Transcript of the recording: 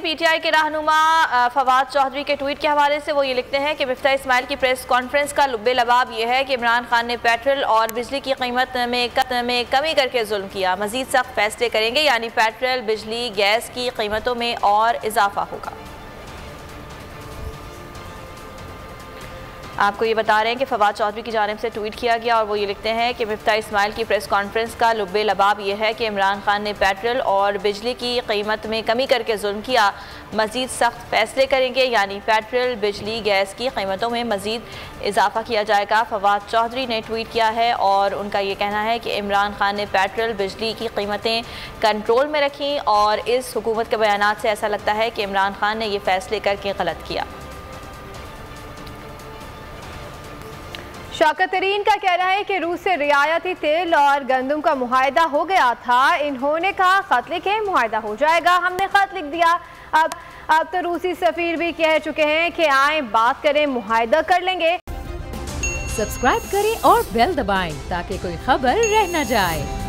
PTI के रहनुमा फवाद चौधरी के ट्वीट के हवाले से वो ये लिखते हैं कि मिफ्ता इस्माइल की प्रेस कॉन्फ्रेंस का लुब्बे लबाब ये है कि इमरान खान ने पेट्रोल और बिजली की कीमत में कमी करके जुल्म किया, मजीद सख्त फैसले करेंगे, यानी पेट्रोल, बिजली, गैस की कीमतों में और इजाफा होगा। आपको ये बता रहे हैं कि फवाद चौधरी की जानिब से ट्वीट किया गया और वो ये लिखते हैं कि मिफ्ता इस्माइल की प्रेस कॉन्फ्रेंस का लुब्बे लबाब ये है कि इमरान खान ने पेट्रोल और बिजली की कीमत में कमी करके जुल्म किया, मजीद सख्त फैसले करेंगे, यानी पेट्रोल, बिजली, गैस की कीमतों में मजीद इजाफा किया जाएगा। फवाद चौधरी ने ट्वीट किया है और उनका ये कहना है कि इमरान खान ने पेट्रोल, बिजली की कीमतें कंट्रोल में रखी और इस हुकूमत के बयानात से ऐसा लगता है कि इमरान खान ने ये फैसले करके गलत किया। शौकत तरीन का कहना है कि रूस से रियायती तेल और गंदम का मुआहदा हो गया था, इन्होंने कहा खत लिखे, मुआहदा हो जाएगा, हमने खत लिख दिया। अब तो रूसी सफीर भी कह चुके हैं कि आए बात करें, मुआहदा कर लेंगे। सब्सक्राइब करें और बेल दबाएं ताकि कोई खबर रह न जाए।